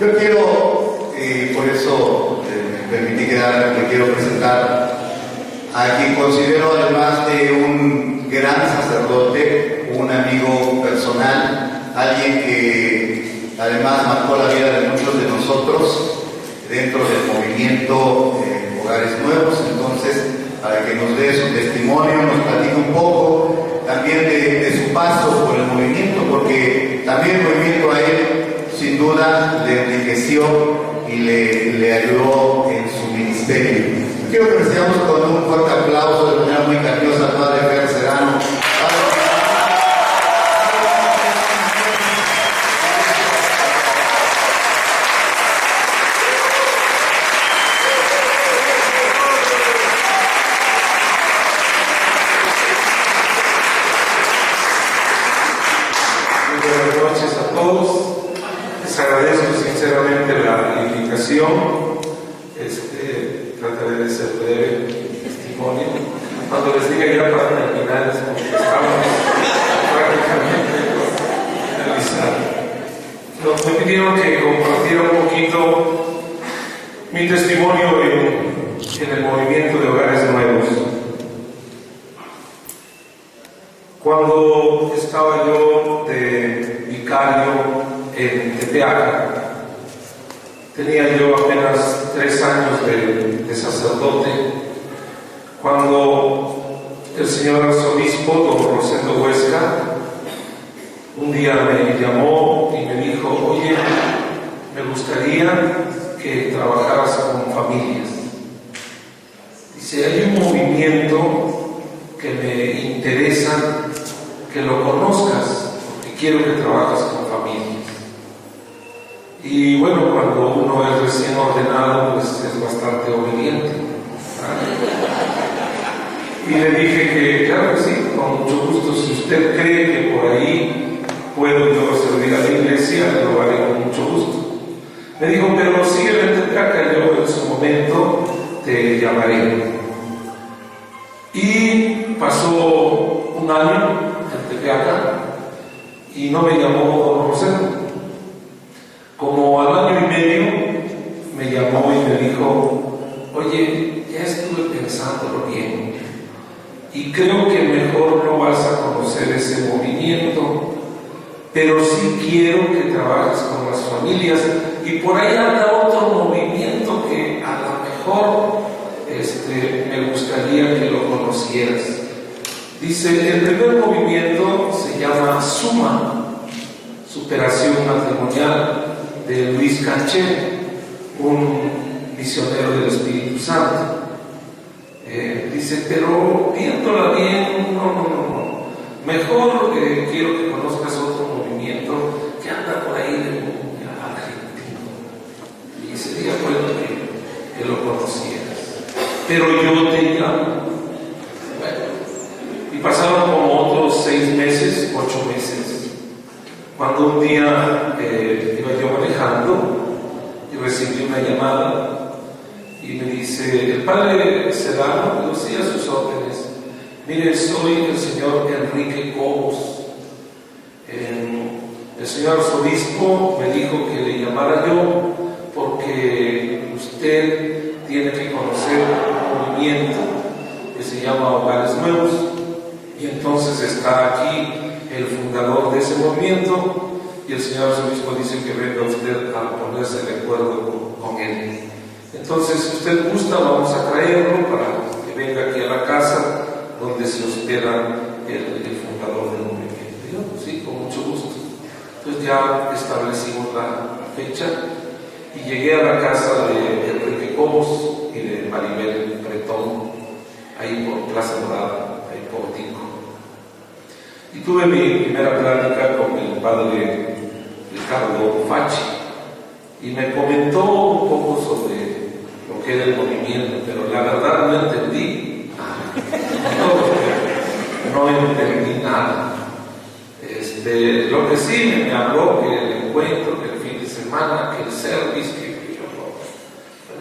Yo quiero, por eso me permití quedar, que quiero presentar a quien considero, además de un gran sacerdote, un amigo personal, alguien que además marcó la vida de muchos de nosotros dentro del movimiento Hogares Nuevos. Entonces, para que nos dé su testimonio, nos platique un poco también de su paso por el movimiento, porque también el movimiento a él sin duda le enriqueció y le ayudó en su ministerio. Quiero que recibamos con un fuerte aplauso de manera muy cariñosa al Padre Fer Serrano. Buenas noches a todos. Les agradezco sinceramente la invitación. Trataré de ser breve en mi testimonio. Cuando les diga ya para terminar, es como que estamos prácticamente finalizando. Me pidieron que compartiera un poquito mi testimonio en el movimiento de Hogares Nuevos. Cuando estaba yo de vicario en Tepeaca, tenía yo apenas 3 años de sacerdote, cuando el señor arzobispo, don Rosendo Huesca, un día me llamó y me dijo: oye, me gustaría que trabajaras con familias. Dice: hay un movimiento que me interesa que lo conozcas, porque quiero que trabajes con familias. Y bueno, cuando uno es recién ordenado, pues es bastante obediente. Y le dije que, claro que sí, con mucho gusto, si usted cree que por ahí puedo yo servir a la iglesia, lo haré con mucho gusto. Me dijo: pero sígueme en Tepeaca, yo en su momento te llamaré. Y pasó un año en Tepeaca y no me llamó don Rosendo. Como al año y medio me llamó y me dijo: oye, ya estuve pensándolo bien y creo que mejor no vas a conocer ese movimiento, pero sí quiero que trabajes con las familias, y por ahí anda otro movimiento que a lo mejor me gustaría que lo conocieras. Dice: el primer movimiento se llama SUMA, Superación Matrimonial, de Luis Canché, un misionero del Espíritu Santo. Dice: pero viéndola bien, no. Mejor quiero que conozcas otro movimiento que anda por ahí de argentino. Y sería bueno que lo conocieras. Pero yo te llamo. Bueno, y pasaron como otros 6 meses, 8 meses. Cuando un día iba yo manejando y recibí una llamada y me dice: el padre Serrano. Digo: sí, a sus órdenes. Mire, soy el señor Enrique Cobos. El señor arzobispo me dijo que le llamara yo porque usted tiene que conocer un movimiento que se llama Hogares Nuevos, y entonces está aquí el fundador de ese movimiento, y el señor arzobispo dice que venga usted a ponerse de acuerdo con él. Entonces, si usted gusta, vamos a traerlo para que venga aquí a la casa donde se hospeda el fundador del movimiento. Y yo: sí, con mucho gusto. Entonces ya establecimos la fecha y llegué a la casa de Enrique Cobos y de Maribel Bretón, ahí por Plaza Dorada, ahí por Tico. Y tuve mi primera plática con el padre Ricardo Fachi y me comentó un poco sobre lo que era el movimiento, pero la verdad no entendí nada. No entendí nada. Lo que sí me habló, que el encuentro, que el fin de semana, que el service, que yo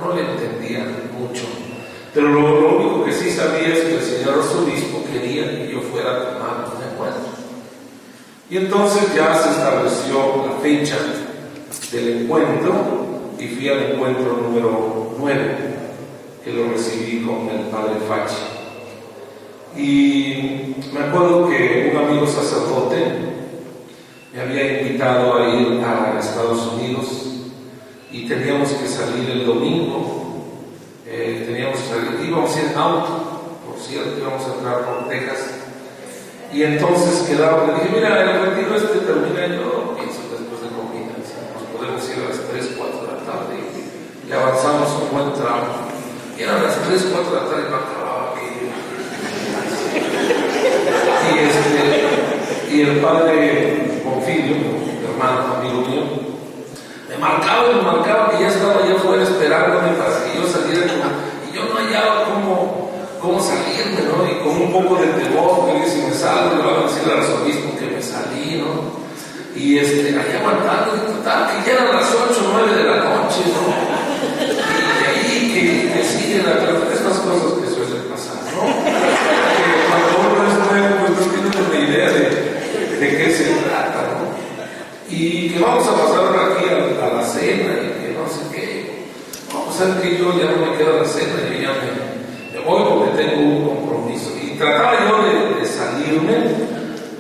no le entendía mucho. Pero lo único que sí sabía es que el señor arzobispo quería que yo fuera a tomar un encuentro. Y entonces ya se estableció la fecha del encuentro y fui al encuentro número 9, que lo recibí con el padre Fachi. Y me acuerdo que un amigo sacerdote me había invitado a ir a Estados Unidos y teníamos que salir el domingo. Íbamos a ir en auto, por cierto, íbamos a entrar por Texas. Y entonces le dije, mira, el retiro termina, yo pienso después de comida, nos podemos ir a las 3, 4 de la tarde y avanzamos un buen tramo. Y eran las 3, 4 de la tarde y no acababa aquello. Y el padre Porfirio, mi hermano, amigo mío, me marcaba que ya estaba allá afuera esperándome para que yo saliera, y yo no hallaba cómo salirme, ¿no? Y con un poco de temor, que si me salgo, le van a decir al arzobispo que me salí, ¿no? Y allá aguantando, y total, que ya eran las 8, 9 de la noche, ¿no? Y ahí que siguen estas cosas que suelen pasar, ¿no? Que cuando uno es nuevo, pues no tiene una idea de qué se trata, ¿no? Y que vamos a pasar aquí a la cena y que no sé qué. Vamos a ver que yo ya no me quedo a la cena, yo ya me voy porque tengo un compromiso. Y trataba yo de salirme,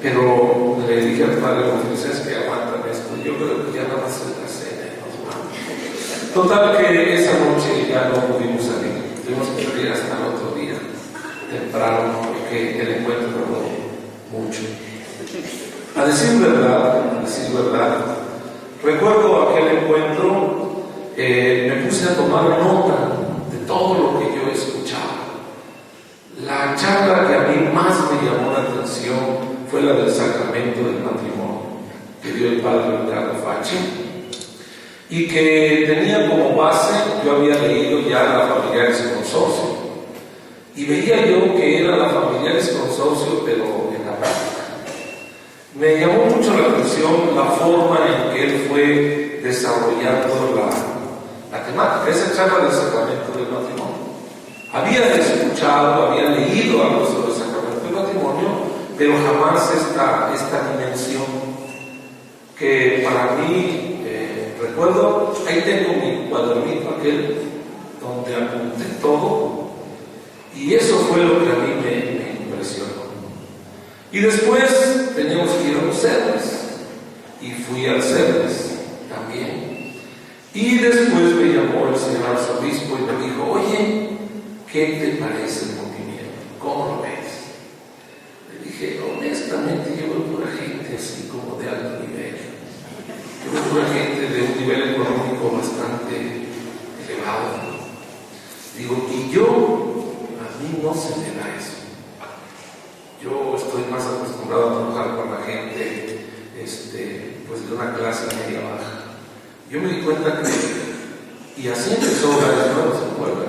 pero le dije al padre Moisés que aguántame esto. Yo creo que ya nada más es la cena y nos vamos. Total que esa noche ya no pudimos salir. Tuvimos que salir hasta el otro día, temprano, porque el encuentro tardó mucho. A decir verdad, recuerdo aquel encuentro, me puse a tomar nota de todo lo que yo escuchaba. La charla que a mí más me llamó la atención fue la del sacramento del matrimonio, que dio el padre Ricardo Fachi, y que tenía como base, yo había leído ya la Familiaris Consortio, y veía yo que era la Familiaris Consortio, pero en la práctica. Me llamó mucho la atención la forma en que él fue desarrollando la temática, esa charla del sacramento del matrimonio. Había escuchado, había leído algo sobre el sacramento del matrimonio, pero jamás esta dimensión que para mí, recuerdo, ahí tengo mi cuadernito aquel donde apunté todo, y eso fue lo que a mí me impresionó. Y después teníamos que ir a los CEDES, y fui al CEDES también. Y después me llamó el señor arzobispo y me dijo, oye, ¿qué te parece el movimiento? ¿Cómo lo ves? Le dije, honestamente, yo veo pura gente así como de alto nivel. Yo veo pura gente de un nivel económico bastante elevado. Digo, y a mí no se me da eso. Yo estoy más acostumbrado a trabajar con la gente pues de una clase media baja. Yo me di cuenta que, y así empezó la nueva escuela,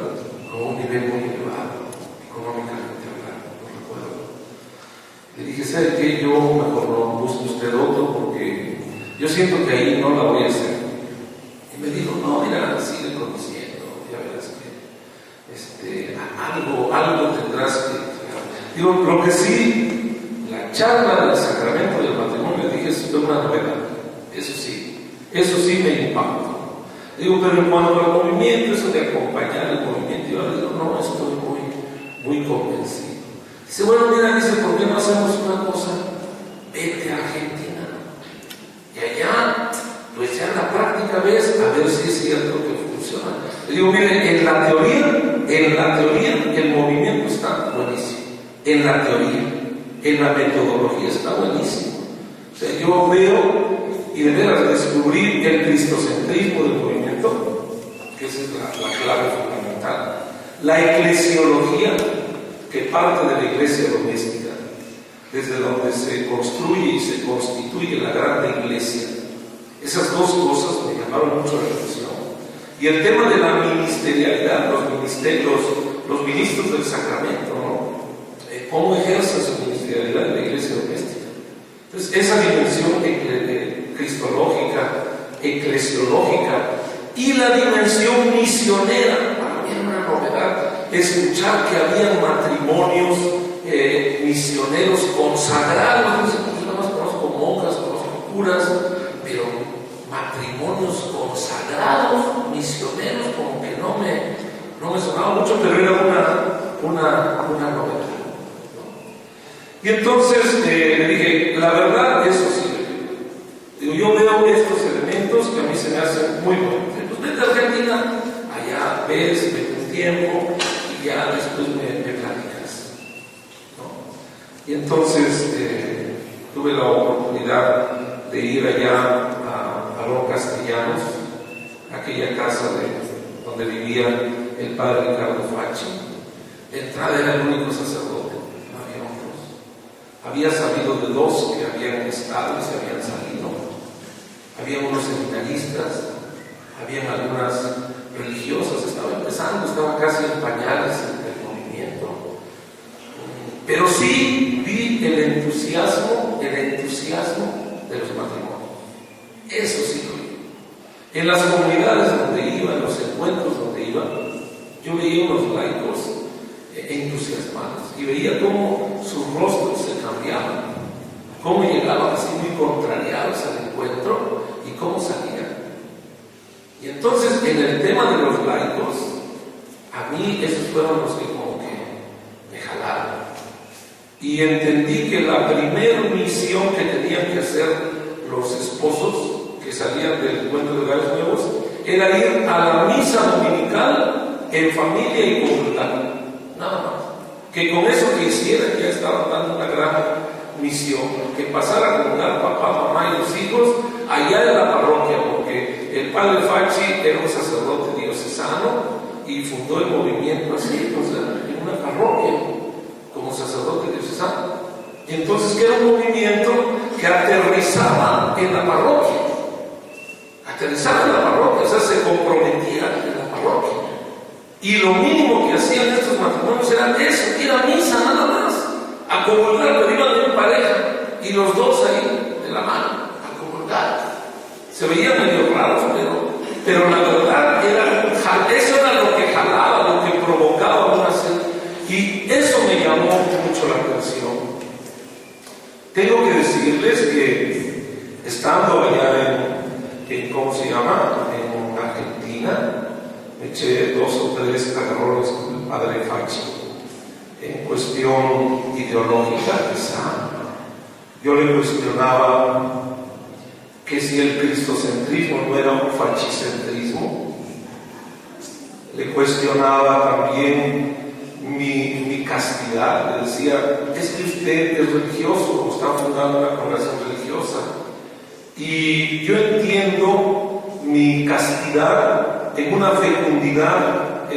con un nivel muy elevado, económicamente hablando, no recuerdo. Le dije, ¿sabe qué? Yo mejor no busque usted otro porque yo siento que ahí no la voy a hacer. Y me dijo, no, mira, sigue conociendo, ya verás que algo tendrás que... Digo, lo que sí, la charla del sacramento del matrimonio, dije, es una novedad, eso sí me impactó. Digo, pero en cuanto al movimiento, eso de acompañar el movimiento, yo le digo, no, estoy muy convencido. Dice, bueno, mira, ¿por qué no hacemos una cosa? Vete a Argentina. Y allá, pues ya en la práctica ves, a ver si es cierto que funciona. Le digo, mire, en la teoría, el movimiento está buenísimo. En la teoría, en la metodología está buenísimo. O sea, yo veo y de veras descubrir el cristocentrismo del movimiento, que esa es la clave fundamental. La eclesiología, que parte de la iglesia doméstica, desde donde se construye y se constituye la grande iglesia. Esas dos cosas me llamaron mucho la atención. Y el tema de la ministerialidad, los ministros del sacramento, ¿no? ¿Cómo ejerce su ministerialidad en la iglesia doméstica? Entonces, esa dimensión cristológica, eclesiológica y la dimensión misionera, para mí era una novedad escuchar que había matrimonios misioneros consagrados. No sé, pues nada más conozco monjas, conozco curas, pero matrimonios mucho, pero era una novedad. Y entonces le dije, la verdad, eso sí. Digo, yo veo estos elementos que a mí se me hacen muy buenos. Pues vete a Argentina, allá ves, vete un tiempo y ya después me platicas, ¿no? Y entonces tuve la oportunidad de ir allá a Los Castellanos, aquella casa donde vivía el padre Ricardo Facci. De entrada era el único sacerdote, no había otros. Había sabido de dos que habían estado y se habían salido. Había unos seminaristas, habían algunas religiosas, estaba empezando, estaba casi en pañales el movimiento. Pero sí vi el entusiasmo de los matrimonios. Eso sí lo vi. En las comunidades donde iba, en los encuentros donde iba, yo veía unos laicos entusiasmados y veía cómo sus rostros se cambiaban, cómo llegaban así muy contrariados al encuentro y cómo salían. Y entonces en el tema de los laicos, a mí esos fueron los que como que me jalaron. Y entendí que la primera misión que tenían que hacer los esposos que salían del encuentro de hogares nuevos era ir a la misa dominical en familia y comunidad. Nada más. Que con eso que hicieran ya estaban dando una gran misión. Que pasara a comunicar papá, mamá y los hijos allá en la parroquia, porque el padre Facci era un sacerdote diocesano y fundó el movimiento así, pues, en una parroquia, como sacerdote diocesano. Entonces, que era un movimiento que aterrizaba en la parroquia. Aterrizaba en la parroquia, o sea, se comprometía en la parroquia. Y lo mínimo que hacían estos matrimonios era eso, ir a misa nada más, a comulgar, pero iban en pareja, y los dos ahí de la mano, a comulgar. Se veían medio raros, pero la verdad eso era lo que jalaba, lo que provocaba una serie. Y eso me llamó mucho la atención. Tengo que decirles que estando allá en ¿cómo se llama? En Argentina, me eché 2 o 3 agarrones con el padre Facci. En cuestión ideológica, quizá, yo le cuestionaba que si el cristocentrismo no era un fascicentrismo. Le cuestionaba también mi castidad. Le decía, es que usted es religioso, o está fundando una congregación religiosa, y yo entiendo mi castidad en una fecundidad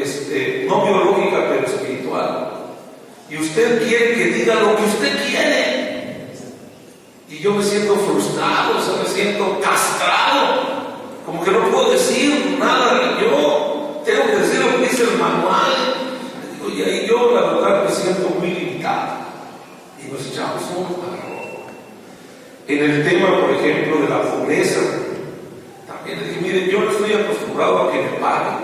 no biológica pero espiritual, y usted quiere que diga lo que usted quiere, y yo me siento frustrado, o sea, me siento castrado, como que no puedo decir nada yo, tengo que decir lo que dice el manual. Y ahí yo la verdad me siento muy limitado y nos echamos un agarrón. En el tema, por ejemplo, de la pobreza, también le dije, mire, yo no estoy acostumbrado a que me paguen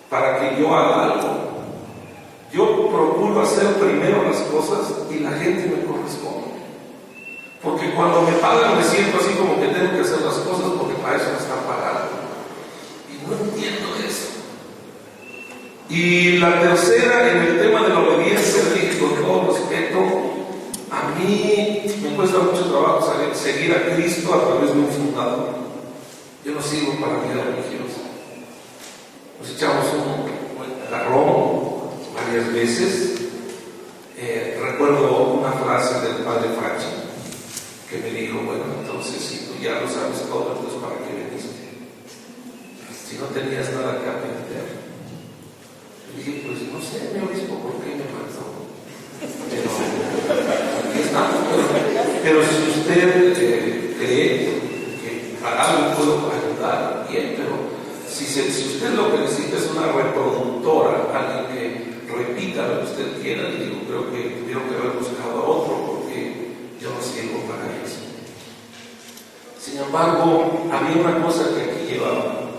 para que yo haga algo. Yo procuro hacer primero las cosas y la gente me corresponde, porque cuando me pagan me siento así como que tengo que hacer las cosas porque para eso me están pagando, y no entiendo eso. Y la tercera, en el tema de la obediencia, dije con todo respeto, a mí me cuesta mucho trabajo seguir a Cristo a través de un fundador. Yo no sigo para vida religiosa. Nos echamos un agarrón varias veces. Recuerdo una frase del padre Facci que me dijo, bueno, entonces si tú ya lo sabes todo, entonces ¿para qué viniste? Si no tenías nada que aprender. Le dije, pues no sé, mi obispo, ¿por qué me mandó? Pero aquí estamos. Pero si usted cree que para algo puedo ayudar, bien, pero si usted lo que necesita es una reproductora, alguien que repita lo que usted quiera, le digo, creo que tuvieron que haber buscado a otro, porque yo no sirvo para eso. Sin embargo, había una cosa que aquí llevaban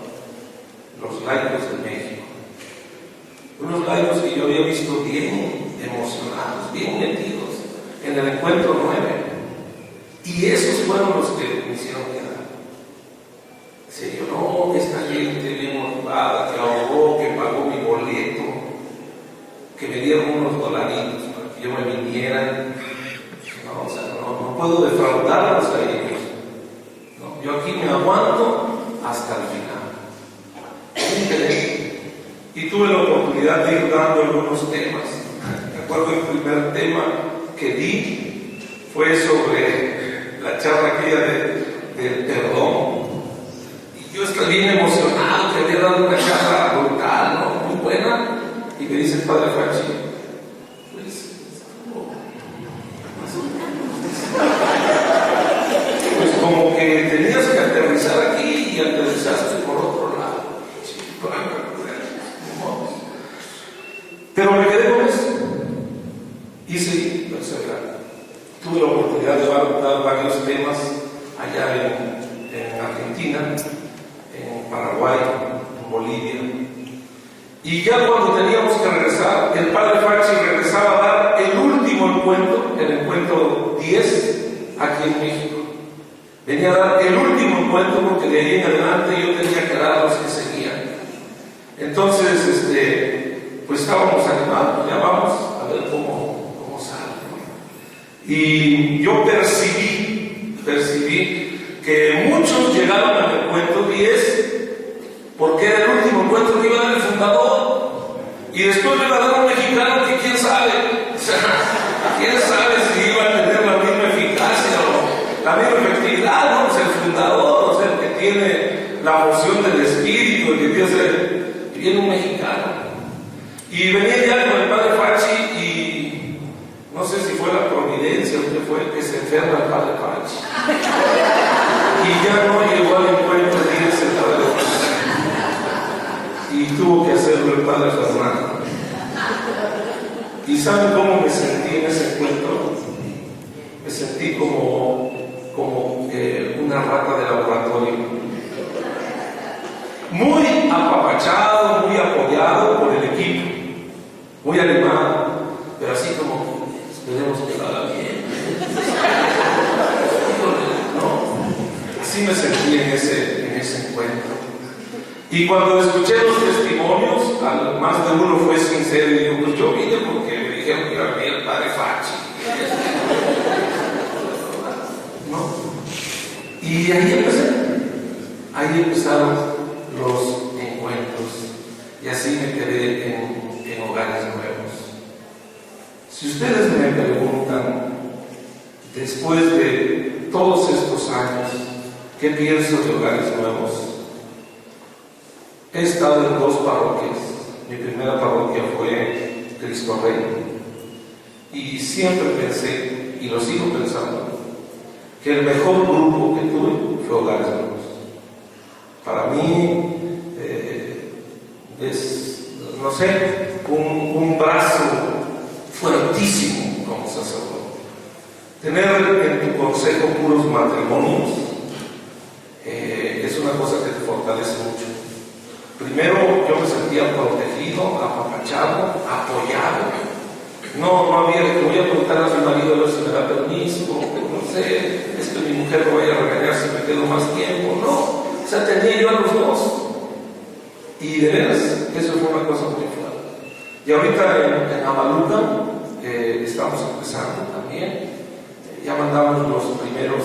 los laicos de México. Unos laicos que yo había visto bien emocionados, bien metidos en el encuentro 9. Y esos fueron los que me hicieron quedar. Decía yo, no, esta gente bien motivada, que ahorró, que pagó mi boleto, puedo defraudarlos a ellos. ¿No? Yo aquí me aguanto hasta el final. Y tuve la oportunidad de ir dando algunos temas. Me acuerdo el primer tema que di fue sobre la charla aquella del perdón. Y yo estaba bien emocionado, que había dado una charla brutal, ¿no? Muy buena. Y me dice el padre Fachi, pues como que tenías que aterrizar aquí y aterrizaste por otro lado. Pero me quedé con eso. Hice perseverar. Tuve la oportunidad de dar varios temas allá en Argentina, en Paraguay, en Bolivia. Y ya cuando teníamos que regresar, el padre Fachi regresaba a dar el último encuentro, el encuentro 10, aquí en México. Venía a dar el último encuentro porque de ahí en adelante yo tenía que dar los que seguían. Entonces, pues estábamos animados, ya vamos a ver cómo sale. Y yo percibí que muchos llegaron al encuentro 10 porque era el último encuentro que iba a dar el fundador. Y después le iba a dar un mexicano que quién sabe, o sea, quién sabe si iba a tener la misma eficacia o la misma efectividad, ¿no? Pues el fundador, o sea, el que tiene la moción del espíritu, el que tiene ser, viene un mexicano. Y venía ya con el padre Fachi y no sé si fue la providencia o qué fue, que se enferma el padre Fachi. Y ya no llegó al encuentro 10 el padre Fachi. Y tuvo que hacerlo el padre Fernando. ¿Y saben cómo me sentí en ese encuentro? Me sentí como una rata de laboratorio. Muy apapachado, muy apoyado por el equipo, muy animado, pero así como, esperemos que lo haga bien. ¿No? Así me sentí en ese encuentro. Y cuando escuché los testimonios, más de uno fue sincero y dijo, pues yo vine porque me dijeron que iba a venir el padre Fachi. ¿No? Y ahí empezaron los encuentros. Y así me quedé en hogares nuevos. Si ustedes me preguntan, después de todos estos años, ¿qué pienso de hogares nuevos? He estado en 2 parroquias. Mi primera parroquia fue Cristo Rey. Y siempre pensé, y lo sigo pensando, que el mejor grupo que tuve fue Hogares Nuevos. Para mí es, no sé, un brazo fuertísimo como sacerdote. Tener en tu consejo puros matrimonios es una cosa que te fortalece mucho. Primero, yo me sentía protegido, apapachado, apoyado. No había que voy a preguntar a su marido a ver si me da permiso, no sé, es que mi mujer me vaya a regañar si me quedo más tiempo. No, o sea, tenía yo a los dos. Y de veras, eso fue una cosa muy fuerte. Y ahorita en Amaluca estamos empezando también. Ya mandamos los primeros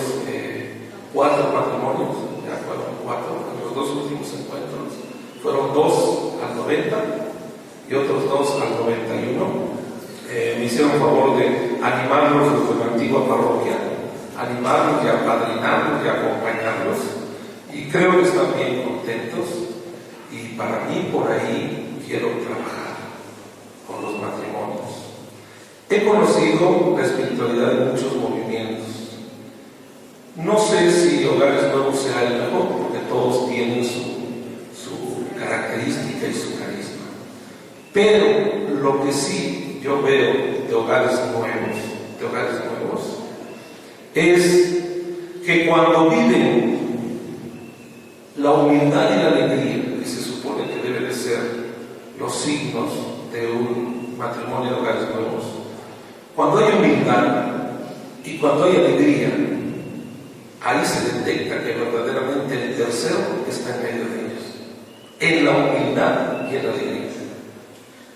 4 matrimonios, ya fueron 4 en los 2 últimos encuentros. Fueron 2 al 90 y otros 2 al 91. Me hicieron favor de animarlos desde la antigua parroquia, animarlos y apadrinarlos y acompañarlos. Y creo que están bien contentos. Y para mí, por ahí, quiero trabajar con los matrimonios. He conocido la espiritualidad de muchos movimientos. No sé si Hogares Nuevos sea el mejor, porque todos tienen su característica y su carisma. Pero lo que sí yo veo de hogares nuevos, es que cuando viven la humildad y la alegría, que se supone que deben de ser los signos de un matrimonio de hogares nuevos, cuando hay humildad y cuando hay alegría, ahí se detecta que verdaderamente el tercero está en medio de ellos, en la humildad y en la alegría.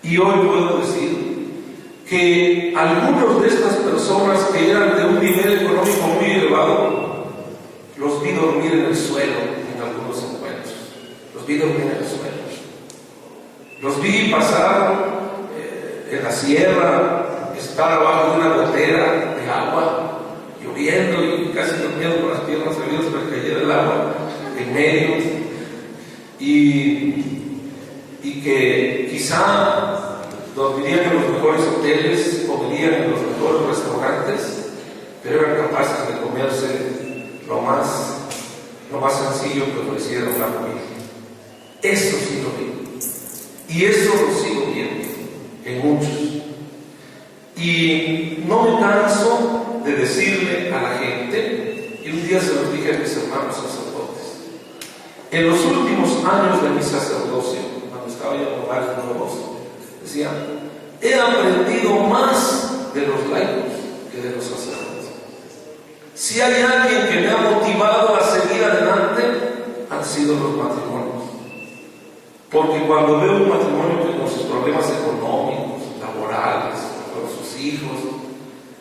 Y hoy puedo decir que algunos de estas personas que eran de un nivel económico suelo en algunos encuentros. Los vi dormir en el suelo. Los vi pasar en la sierra, estar abajo de una gotera de agua, lloviendo y casi durmiendo con las piernas abiertas para que cayera el agua en medio. Y que quizá dormirían en los mejores hoteles, comerían en los mejores restaurantes, pero eran capaces de comerse lo más sencillo que ofreciera una familia. Eso sí lo vi. Y eso lo sigo viendo en muchos. Y no me canso de decirle a la gente, y un día se lo dije a mis hermanos sacerdotes, en los últimos años de mi sacerdocio, cuando estaba yo en hogares nuevos, decía, he aprendido más de los laicos que de los sacerdotes. Si hay alguien que me ha motivado a seguir adelante, han sido los matrimonios. Porque cuando veo un matrimonio que con sus problemas económicos, laborales, con sus hijos,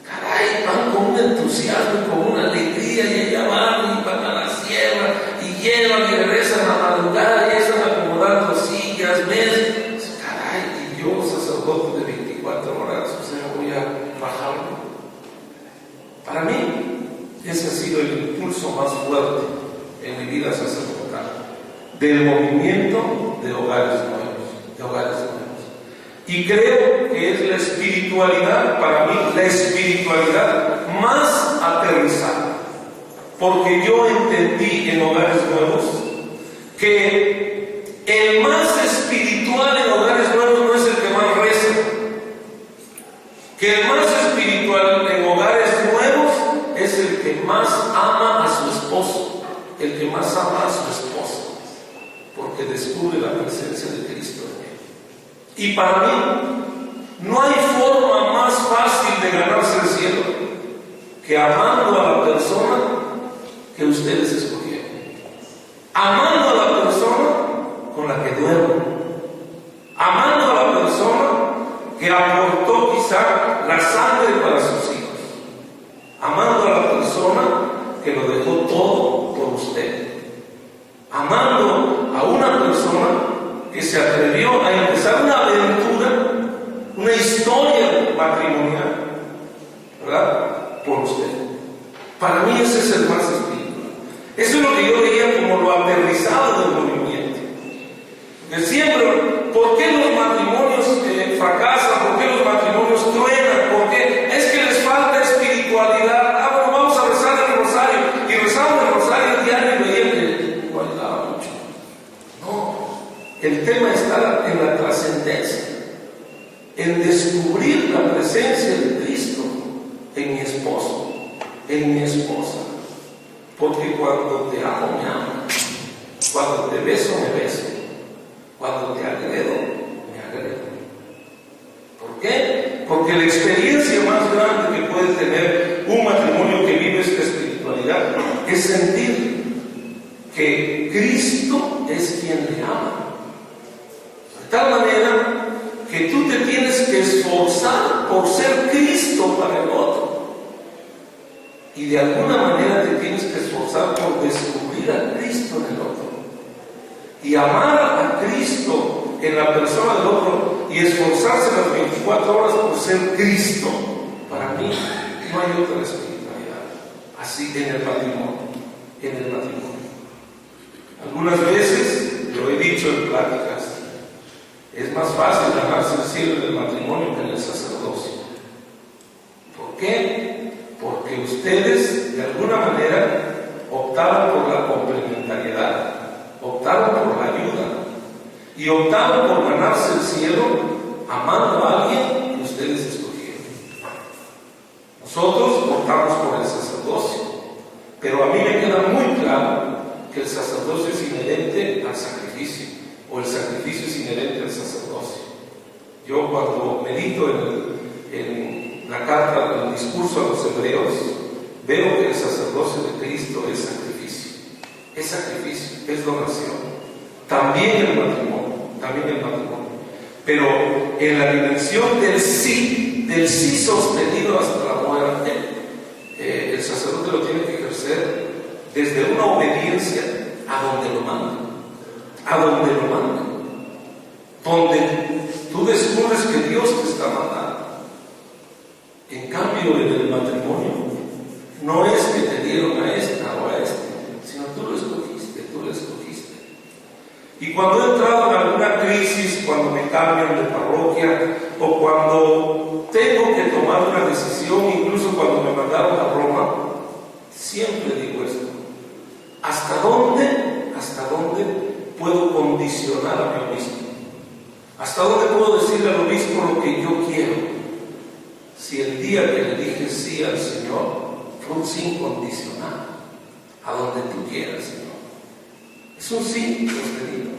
caray, van con un entusiasmo y con una alegría, y allá van a la sierra, y llevan y regresan a la madrugada, y están acomodando sillas, mesas. Caray, y yo, sacerdote de 24 horas, o sea, voy a bajarlo. Para mí, ese ha sido el impulso más fuerte en mi vida sacerdotal, del movimiento de hogares nuevos. Y creo que es la espiritualidad, para mí, la espiritualidad más aterrizada. Porque yo entendí en hogares nuevos que el más espiritual en hogares nuevos no es el que más reza. Que el más espiritual en hogares nuevos es el que más ama a su esposo, el que más ama a su esposa, porque descubre la presencia de Cristo en él. Y para mí, no hay forma más fácil de ganarse el cielo que amando a la persona que ustedes escogieron. Amando a la persona con la que duermen. Amando a la persona que aportó quizá la sangre para sus hijos. Amando a la persona que lo dejó todo por usted. Amando a una persona que se atrevió a empezar una aventura, una historia matrimonial, ¿verdad? Por usted. Para mí ese es el más espiritual. Eso es lo que yo veía como lo aterrizado del movimiento. Que siempre, ¿por qué los matrimonios fracasan? ¿Por qué los matrimonios truenan? ¿Por qué? Es que les falta espiritualidad. Bueno, vamos a rezar el rosario. Y rezamos el rosario diario y veían que no ayudaba mucho. No, el tema está en la trascendencia, en descubrir la presencia de Cristo en mi esposo, en mi esposa. Porque cuando te amo, me amo. Cuando te beso, me beso. Cuando te agredo, me agredo. ¿Por qué? Porque la experiencia más grande que puede tener un matrimonio que vive esta espiritualidad es sentir que Cristo es quien le ama. De tal manera que tú te tienes que esforzar por ser Cristo para el otro. Y de alguna manera te tienes que esforzar por descubrir a Cristo en el otro. Y amar a Cristo en la persona del otro y esforzarse las 24 horas por ser Cristo. Para mí no hay otra espiritualidad. Así en el matrimonio. Algunas veces, lo he dicho en pláticas, es más fácil ganarse el cielo en el matrimonio que en el sacerdocio. ¿Por qué? Porque ustedes, de alguna manera, optaron por la complementariedad, optaron por la ayuda y optaron por ganarse el cielo amando a alguien que ustedes escogieron. Nosotros optamos por el sacerdocio, pero a mí me queda muy claro que el sacerdocio es inherente al sacrificio, o el sacrificio es inherente al sacerdocio. Yo cuando medito en la carta del discurso a los hebreos, veo que el sacerdocio de Cristo es sacrificio, es donación. También el matrimonio. Pero en la dimensión del sí sostenido hasta la muerte, el sacerdote lo tiene que ejercer desde una obediencia a donde lo mande, a donde lo mande, donde tú descubres que Dios te está mandando. En cambio, en el matrimonio, no es que te dieron a esta o a este, sino tú lo escogiste, tú lo escogiste. Y cuando he entrado en alguna crisis, cuando me cambian de parroquia, o cuando tengo que tomar una decisión, incluso cuando me mandaron a Roma, siempre digo esto: ¿hasta dónde puedo condicionar a mi obispo? ¿Hasta dónde puedo decirle al obispo lo que yo quiero? Si el día que le dije sí al Señor fue un sí incondicional, a donde tú quieras, Señor. Es un sí sostenido,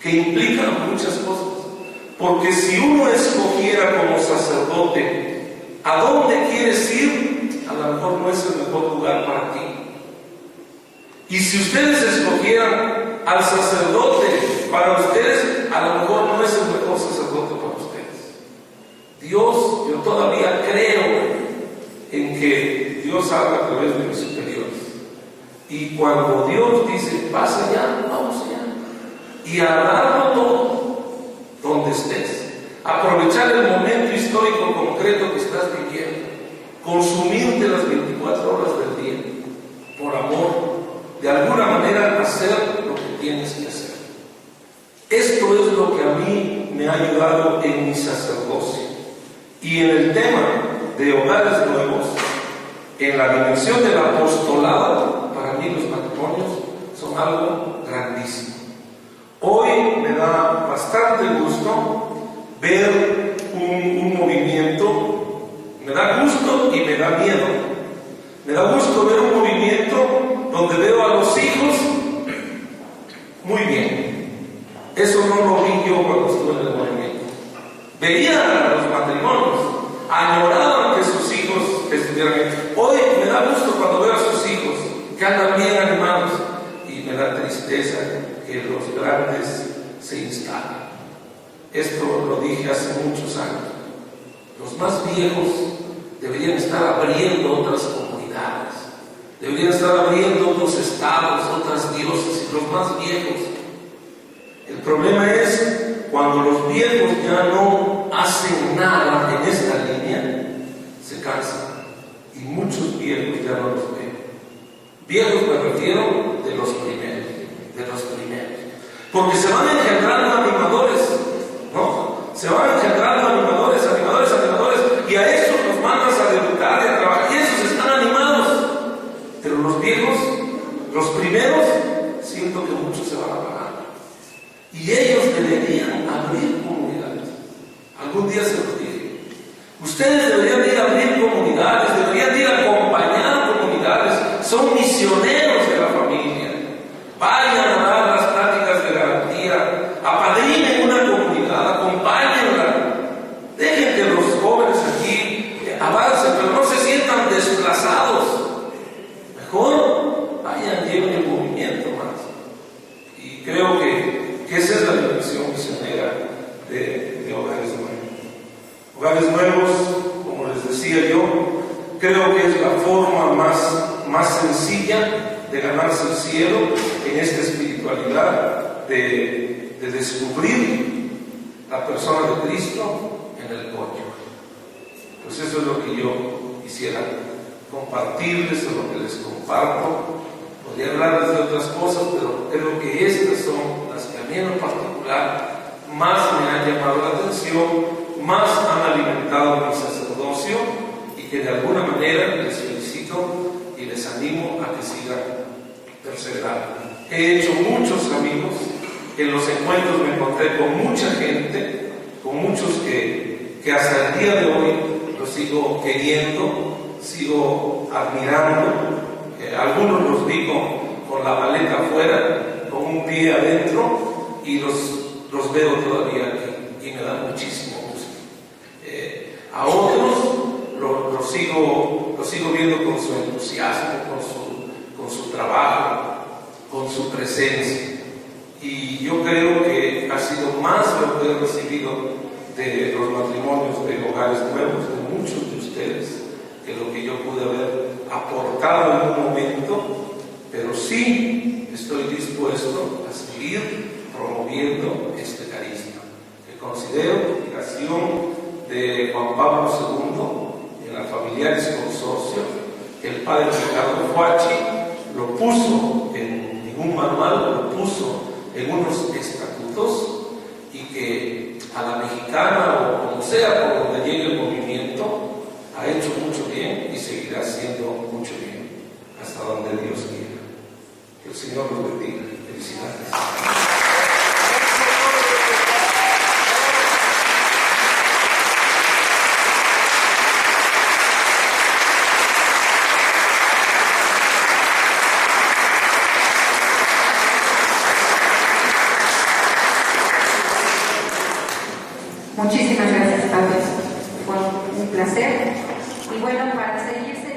que implica muchas cosas. Porque si uno escogiera como sacerdote a dónde quieres ir, a lo mejor no es el mejor lugar para ti. Y si ustedes escogieran al sacerdote para ustedes, a lo mejor no es el mejor sacerdote para ustedes. Dios, yo todavía creo en que Dios habla a través de los superiores. Y cuando Dios dice, vas allá, vamos allá. Y a darlo todo, donde estés. Aprovechar el momento histórico concreto que estás viviendo. Consumirte las 24 horas del día. Por amor. De alguna manera hacer lo que tienes que hacer. Esto es lo que a mí me ha ayudado en mi sacerdocio. Y en el tema de hogares nuevos, en la dimensión del apostolado, para mí los matrimonios son algo grandísimo. Hoy me da bastante gusto ver un movimiento, me da gusto y me da miedo. Me da gusto ver un movimiento donde veo a los hijos muy bien. Eso no lo vi yo cuando estuve en el movimiento. Veía a los matrimonios, añoraban que sus hijos estuvieran bien. Hoy me da gusto cuando veo a sus hijos que andan bien animados, y me da tristeza que los grandes se instalen. Esto lo dije hace muchos años. Los más viejos deberían estar abriendo otras comunidades, deberían estar abriendo otros estados, otras diócesis, los más viejos. El problema es cuando los viejos ya no hacen nada en esta línea, se cansan, y muchos viejos ya no los ven. Viejos me refiero de los primeros, porque se van engendrando animadores, ¿no? Se van engendrando animadores, y a esos los mandas a debutar, a trabajar, y esos están animados. Pero los viejos, los primeros, siento que muchos se van a pagar. Y ellos deberían abrir comunidades. Algún día se los dije. Ustedes deberían ir a abrir comunidades, deberían ir a acompañar comunidades. Son misioneros de la familia. Vayan a dar las prácticas de garantía, apadrinen una comunidad, acompáñenla. Dejen que los jóvenes aquí avancen, pero no se sientan desplazados. Mejor vayan, lleven el movimiento más. Y creo que esa es la dimensión misionera de Hogares Nuevos. Hogares Nuevos, como les decía yo, creo que es la forma más sencilla de ganarse el cielo en esta espiritualidad, de descubrir la persona de Cristo en el cónyuge. Pues eso es lo que yo quisiera compartirles, es lo que les comparto. Podría hablarles de otras cosas, pero creo que estas son las que a mí en lo particular más me han llamado la atención, más han alimentado mi sacerdocio, y que de alguna manera les felicito y les animo a que sigan perseverando. He hecho muchos amigos, en los encuentros me encontré con mucha gente, con muchos que hasta el día de hoy los sigo queriendo, sigo admirando. Algunos los vi con la maleta afuera, con un pie adentro, y los veo todavía aquí, y me da muchísimo gusto. A otros los sigo viendo con su entusiasmo, con su trabajo, con su presencia. Y yo creo que ha sido más lo que he recibido de los matrimonios de Hogares Nuevos, de muchos de ustedes, que lo que yo pude haber aportado en un momento, pero sí estoy dispuesto a seguir promoviendo este carisma, que considero obligación de Juan Pablo II en la Familiaris Consorcio. El padre Ricardo Fuachi lo puso en un manual, lo puso en unos estatutos, y que a la mexicana, o como sea, por donde llegue el movimiento, ha hecho mucho bien y seguirá haciendo mucho bien hasta donde Dios quiera. Que el Señor los bendiga. Felicidades. Muchísimas gracias, padre. Fue un placer. Y bueno, para seguir